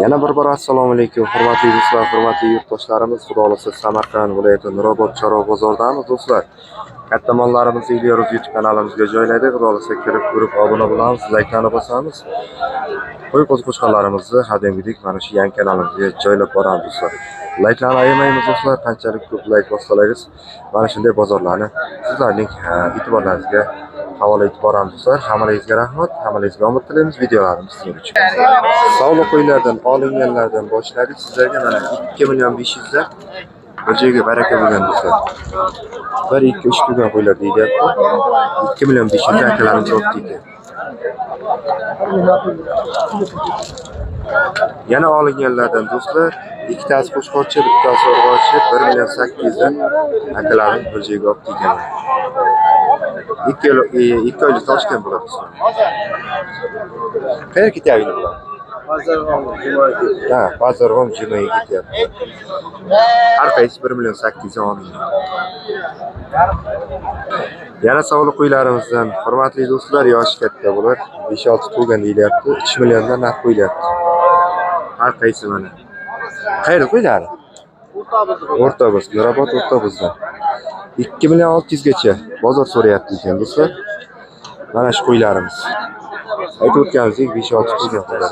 Yana bir bor assalomu alaykum, hurmatli do'stlar, hurmatli yurtdoshlarimiz. Xudo xolasa Samarqand viloyati Nurobod chorva bozoridamiz do'stlar. Katta mollarimizni Ilyoruz YouTube kanalimizga joyladik. Xudo xolasa kirib ko'rib obuna bo'lamiz, layklarni bosamiz. Qo'y-qo'ziqo'chqonlarimizni hademgidek mana shu yangi kanalimizga joylab boramiz do'stlar. Layklarni ayamaymiz do'stlar, qanchalik ko'p layk bossangiz mana shunday bozorlarni sizlarning e'tiborlaringizga havola etib boramiz do'stlar. Hammalaringizga rahmat, hammalaringizga omad tilaymiz videolarimiz sizlar uchun. Savlo qo'ylardan olinganlardan boshladik sizlarga mana 2 million 500 dan bir joyga baraka bo'lgan do'stlar. 1 2 3 turgan qo'ylar deyilyapti. 2 million 500 dan akalarimiz olib deydi. Yana olinganlardan do'stlar, ikkitasi qo'shqorchi, bittasi urg'ochi 1 million 800 dan akalarimiz bir joyga olib deygan. 2 oylik Toshkent bo'ladi. Qayerga ketyapti bular? Pazarg'om Junoyga ketyapti. Har qaysi 1 million 800 dan olingan. Yana savol qo'ylarimizdan hurmatli do'stlar, yoshi katta bular 5-6 to'lgan deyilyapti. 3 milliondan narx qo'yilyapti. Har qaysi mana. Qayerda qo'ylari? O'rtabuz, Nurobod O'rtabuzdan. 2 million 600 gacha bozor so'rayapti ekan do'stlar. Mana shu qo'ylarimiz. Aytib o'tganimizdek 5-6 to'lgan qo'ylar.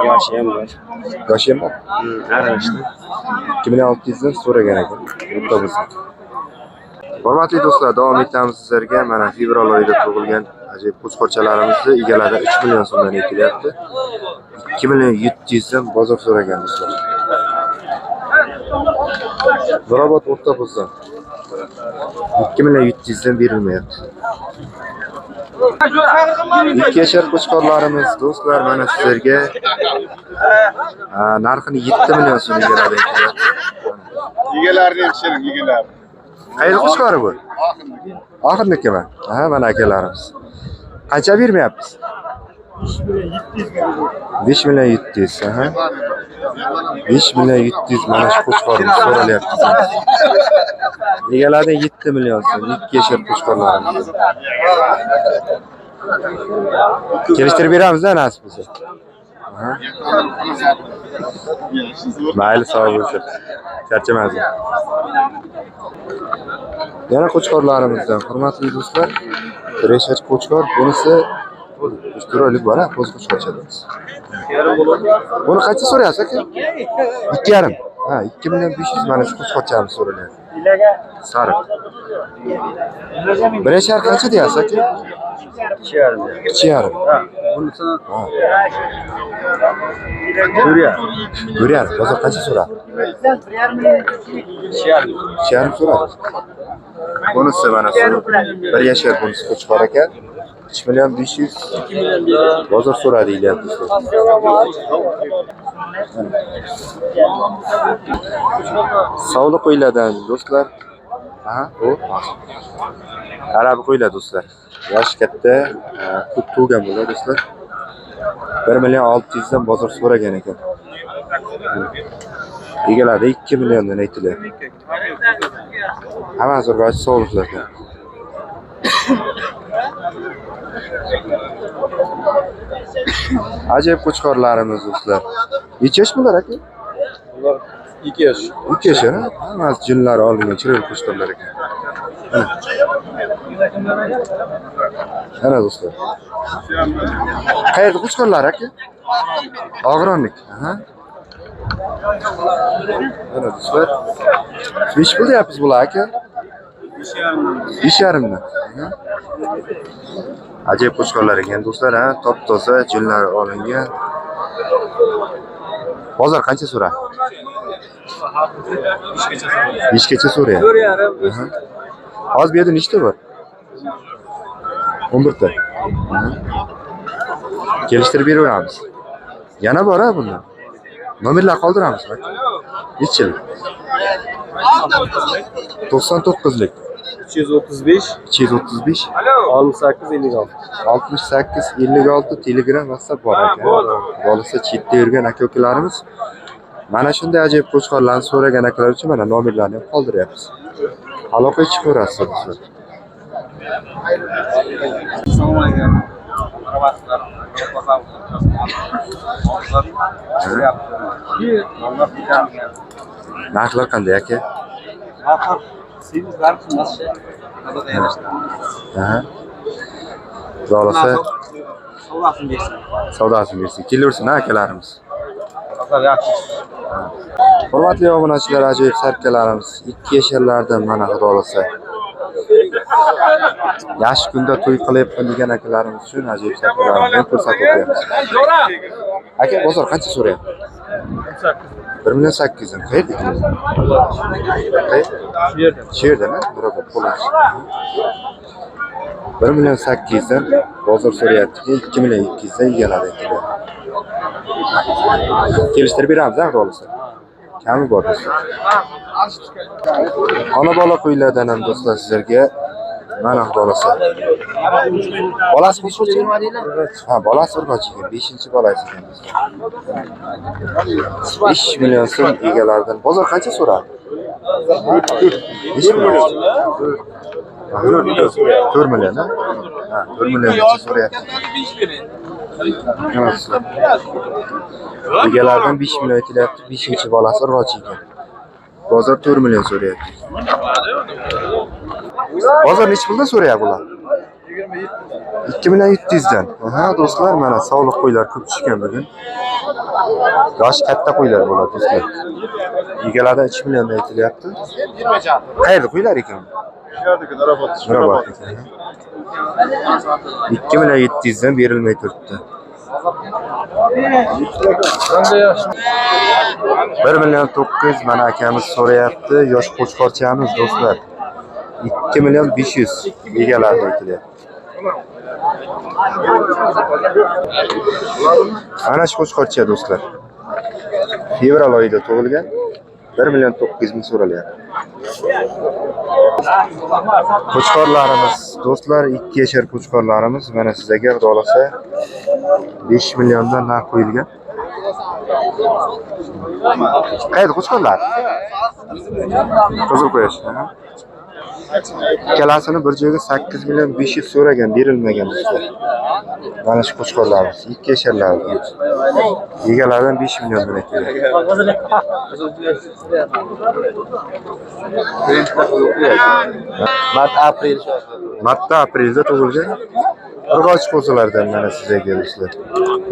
Yoshi ham bor. Yoshi ham bor. Aralashdi. 2 million 600 dan so'ragan ekan O'rtabuzdan. Hurmatli do'stlar, davom etamiz sizlarga. Mana fevral oyida tug'ilgan ajoyib qo'chqorchalarimizni egalari 3 million so'mdan aytilyapti. 2 million 700 dan bozor so'ragan do'stlar. Nurobod O'rtabuzdan 2 million 700 dan berilmayapti. 2 yashar qo'chqorlarimiz do'stlar mana sizlarga narxini 7 million so'mga beradi. Egalarni ham shirin, egalar. Qayerda qo'chqori bu? Oxirnikimi? Mana akalarimiz. Qancha bermayapmiz? 5 million 700, 5 million 700 mana shu qo'chqorimiz so'ralyapti. Egalardan 7 million so'm, 2 yashar qo'chqorlarimiz. Kelishtirib beramiz-da nasib bo'lsa. Mayli, sog' bo'lsin. Charchamaysiz. Yana qo'chqorlarimizdan hurmatli do'stlar, Reshat qo'chqor, bunisi 3 oylik bor, qo'z qo'chqorchamiz. Buni qancha so'rayapsiz aka? 2,5. 2 million 500 mana shu qo'chqorchamiz so'ralyapti. Sariq. Bir yashar qancha deyapsiz aka? 2,5. 2,5. Bunisi Ko'ryapsiz. Bozor qancha so'radi? 2,5 so'radi. Bunisi mana shu 1 yashar bunisi qo'chqor ekan. 3 million 500 bozor so'radi deyapti. Savlo qo'ylardan do'stlar. U arabi qo'ylar do'stlar. Yoshi katta, ko'p to'lgan bo'ladi do'stlar. 1 million 600 dan bozor so'ragan ekan. Egalari 2 milliondan aytilyapti. Hamma zo'rg'och sog'liqlar. Ajoyib qo'chqorlarimiz do'stlar. Necha yosh bular aka? Ular 2 yosh. 2 yosh, hammasi jinlari olingan chiroyli qo'chqorlar ekan. Ana do'stlar. Qayerda qo'chqorlar aka? Og'ronlik. Ana do'stlar. Besh pul deyapsiz bular aka? 5,5 dan. Ajoyib qo'chqorlar ekan do'stlar, top-toza jinlar olingan. Bozor qancha so'radi? 5 gacha so'rayapti. 4,5. Hozir bu yerda nechta bor? 11 ta. Kelishtirib beramiz. Yana bor bunda. Nomerlar qoldiramiz bak. Necha yil? 99lik. 335 235 68 56. 68 56 Telegram WhatsApp bor ekan. Bo'lsa chetda yurgan aka-ukalarimiz mana shunday ajoyib qo'chqorlarni so'ragan akalar uchun mana nomerlarni ham qoldiryapmiz. Aloqa chiqarasiz. Assalomu alaykum. Narxlar qanday aka? Aha. Zo'lasa savdosini bersin. Kelursin akalarimiz. Hurmatli obunachilar, ajoyib sarkalarimiz 2 yasharlardan mana xudo olsa. Yaxshi kunda to'y qilyapman degan akalarimiz uchun ajoyib sarkalarimizni ko'rsatib o'tyapmiz. Aka, bozor qancha so'rayapti? 1.8 million. Qayerda ekan? Shu yerdami? Birobod qo'llash. 1.8 dan bozor so'rayapti, 2.200 dan egaladi ekan. Kelishtirib beramiz, xudo olsa. Kami bor do'stlar. Ona bola qo'ylardan ham do'stlar sizlarga mana xudo olsa. Bolasi qo'shilchi? Ha, bolasi urg'och ekan, 5-bolasi ekan do'stlar. 5 million so'm egalaridan. Bozor qancha so'radi? 5 million. 4 million, ha? Ha, 4 million so'rayapti. Egalaridan 5 million aytilyapti, 5-bolasi urg'och ekan. Bozor 4 million so'rayapti. Bozor necha puldan so'rayapti bular? 2.700 dan. Aha, do'stlar, mana sog'liq qo'ylar ko'p tushgan bugun. Yoshi katta qo'ylar bo'ladi do'stlar. Egalardan 3 million aytilyapti. Qayerda qo'ylar ekan? Yerdagi Nurobod. 2.700 dan berilmay turibdi. 1.900 mana akamiz so'rayapti. Yosh qo'chqorchamiz do'stlar. 2.500 egalarga aytilyapti. Ana shu qo'chqorcha do'stlar. Fevral oyida tug'ilgan. 1.900 so'ralyapti. Qo'chqorlarimiz do'stlar, 2 yashar qo'chqorlarimiz mana sizlarga xudo olsa 5 milliondan narx qo'yilgan. Qayerda qo'chqorlar? Qizil qo'yash. Ikkalasini bir joyga 8.500 so'ragan, berilmagan do'stlar. Mana shu qo'chqorlarimiz 2 yasharlar. Egalaridan 5 milliondan aytilgan. Martda aprelda tug'ilgan. Urg'och qo'zilardan mana sizlarga do'stlar.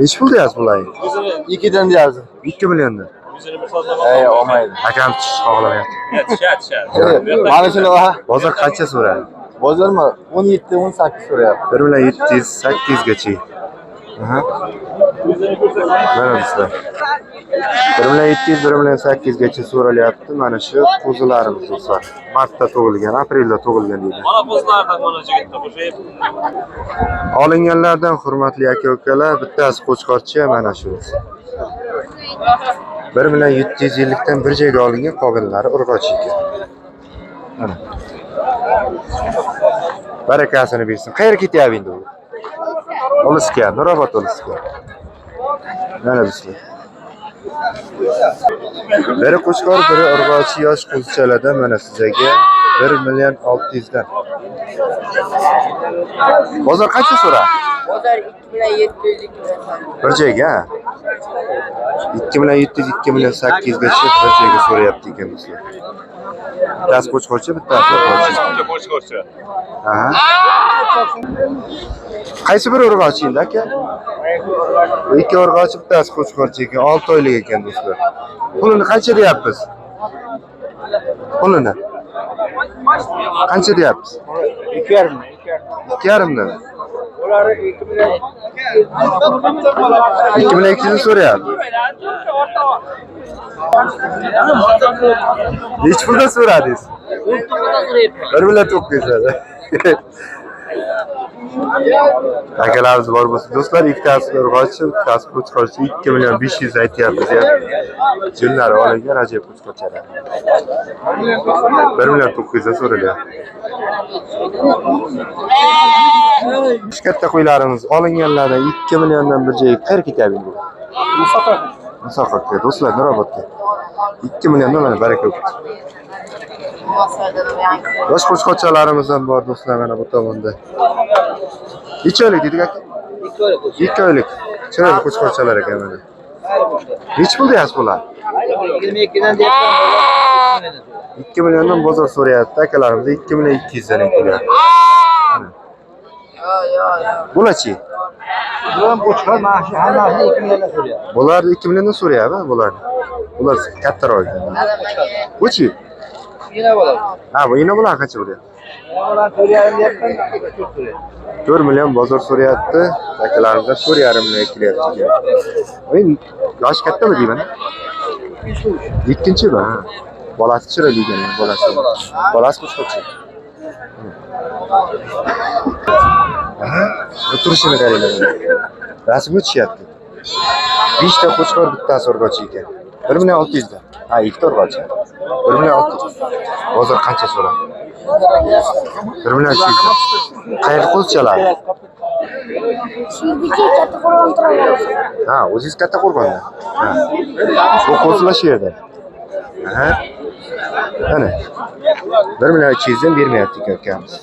Nech pul deyapsiz bularni? 2 dan deyapsiz. 2 milliondan. Olmaydi. Akam chiqish xohlamayapti. Mana shuni va Bozor qancha so'radi? bozormi 17-18 so'rayapti. 1.708 gacha. Aha. Mana do'stlar. 1.700 gacha so'ralyapti. Mana shu qo'zilarimiz do'stlar. Martda tug'ilgan, aprelda tug'ilgan deydi. Mana qo'zlardan mana jigitda qo'shib. Olinganlardan hurmatli aka-ukalar, bittasi qo'chqorcha mana shu. 1.750 dan bir joyga olingan, qolganlari urg'och ekan. Mana. Barakasini bersin. Qayerga ketyapti endi u? Olisga, Nurobod olisga. Mana do'stlar. Biri qo'chqor, biri urg'ochi yosh qo'zichalardan mana sizlarga 1.600 dan. Bozor qancha so'ra? Bozor 2.700 Bir joyga. 2.700, 2.800 gacha bir joyga so'rayapti ekan do'stlar. Bittasi qo'chqorcha, bittasi Qo'chqorcha. aha. Qaysi biri urg'ochi endi aka? Ikki urg'ochi, bittasi qo'chqorcha ekan, 6 oylik ekan do'stlar. Pulini qancha deyapmiz? Pulini qancha deyapmiz? 2,5. 2,5 dan. 2.200 so'rayapti. Nechi puldan so'radingiz? 1.900. Akalarimiz bor bo'lsin. Do'stlar, ikkitasi urg'ochi, bittasi qo'chqorcha, 2.500 aytyapmiz ya. Jinlari olingan ajoyib qo'chqorchalar. 1.900 dan so'ralyapti. Katta qo'ylarimiz olinganlardan 2 milliondan bir joyga qayerga ketyapti bu? Musoqqa do'stlar, Nurobodga. 2 milliondan mana baraka yo'q. Yosh qo'chqorchalarimiz ham bor do'stlar mana bu tomonda. Necha oylik dedik aka? 2 oylik. Chiroyli qo'chqorchalar ekan mana. Nech pul deyapsiz bular? 22'den deyapman. 2 milliondan bozor so'rayapti akalarimiz. 2 million 200 dan aytdilar. Bularchi? Buran qo'chqor mana shu hammasi 2 milliondan so'rayapti. Bular 2 milliondan so'rayapti bularni. Bular kattaroq ekan. Buchi? Yine bo'ladi. Ha, bu yana bular qancha bo'lyapti? Ulan so'rayapman deyapman. Ko'p so'rayapti. 4 million bozor so'rayapti. Akalarimizdan 4,5 million kelayapti ekan. Voy, yosh kattami deyman? Ikkinchi bu. Bolasi chiroyli ekan, bolasi. Bolasi qo'chqorcha. Aha, turishini qaranglar. Rasmi tushyapti. 5 ta qo'chqor, bittasi urg'ochi ekan. 1 million 600 dan. Ha, 2 ta urg'ochi. 1 million 600. Bozor qancha so'rab? 1 million 200 dan. Qayerda qo'zchalar? Shirdiki katta qo'rg'on turadi. Ha, o'zingiz katta qo'rg'onda. Ha. Bu qo'zlar shu yerda. Aha. Mana. 1 million 200 dan bermayapti ekan ukamiz.